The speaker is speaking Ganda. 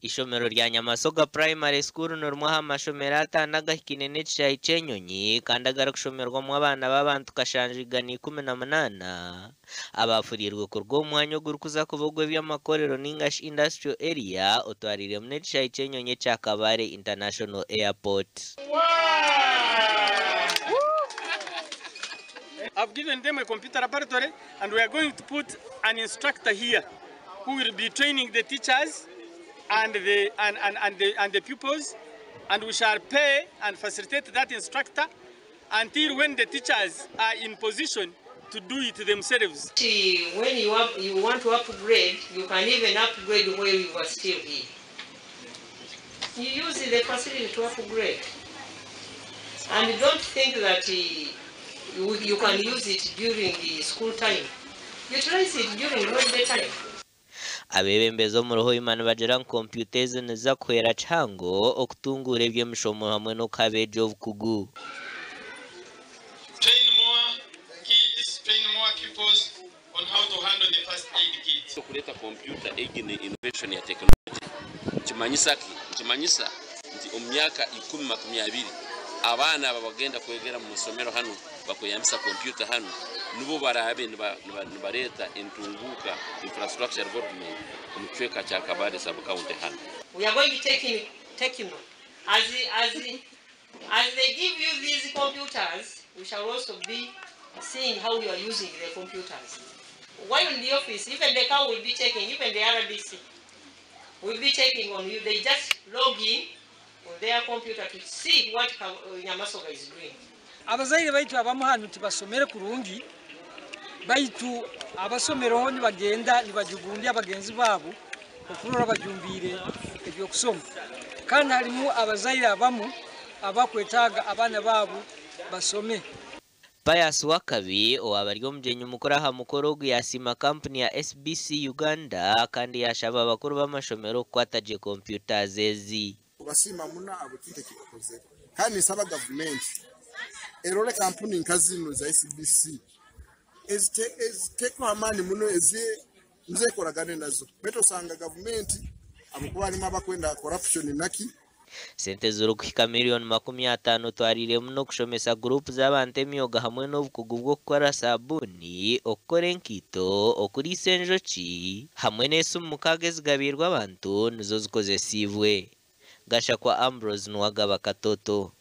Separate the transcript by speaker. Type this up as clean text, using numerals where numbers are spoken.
Speaker 1: Eishomero rya Nyamasoga Primary School normuha amashomero atanaga kinene cyayi cenyonyi kandi agara kushomerwamo abana b'abantu kashanjigani 18 abafurirwe kurwo umwanya gurukuza kubogwe by'amakorero n'ingash industrial area otwarire mu cyayi cenyonyi cya Kabare International Airport.
Speaker 2: I've given them a computer laboratory and we are going to put an instructor here who will be training the teachers and the pupils, and we shall pay and facilitate that instructor until when the teachers are in position to do it themselves.
Speaker 3: When you want to upgrade, you can even upgrade where you are still here. You use the facility to upgrade, and don't think that you can use it during the school time. Utilize it during holiday time.
Speaker 1: Abebembezo mu Hoima bagera kompyuta neza kwera chango okutungura eby'emishomo hamwe no cabbage of kugu.
Speaker 4: Train more kids, train more pupils on how to handle the first aid kit.
Speaker 5: So kuleta kompyuta egine innovation ya technology. Kimanyisa nti omyaka 10-20 abana babagenda kwegera mu somero hano bakoyambisa kompyuta hano nubo barabe nibareta entunguka infrastructure development umchweka cha Kabare sub county hano.
Speaker 3: We are going to take him as they give you these computers, we shall also be seeing how you are using the computers. While in the office, even the cow will be checking, even the RDC will be checking on you. They just log in on their computer to see what Nyamasoga is doing.
Speaker 6: Abazaire baitu abamuhanu tibasomere kurungi baitu abasomero ho nibagenda nibajugundi abagenzi babo okurora bajumbire ebyo kusoma kandi halimu abazaire abamu abakwetaga abana babo basome.
Speaker 1: Pius Wakabi owabaryo mjenyu mukora ha mukoro yasima company ya SBC Uganda kandi yashaba bakuru b'amashomero kwataje computer zezi
Speaker 7: basima muna abukite kikoze kandi saba government erole company nkazino za SBC eziteko amani muno nze koragane nazo beto sanga government abukuba alima bakwenda corruption naki
Speaker 1: sente zuru kuhika milioni 50 twarire muno kushomesa group z'abantu emyoga hamwe n'obukugu bwo gukora sabuni okukora enkito okurisa enjoki hamwe n'esumu mukaga zigabirwa abantu nizo zikozesibwe gasha kwa Ambrose Nwagaba Katoto.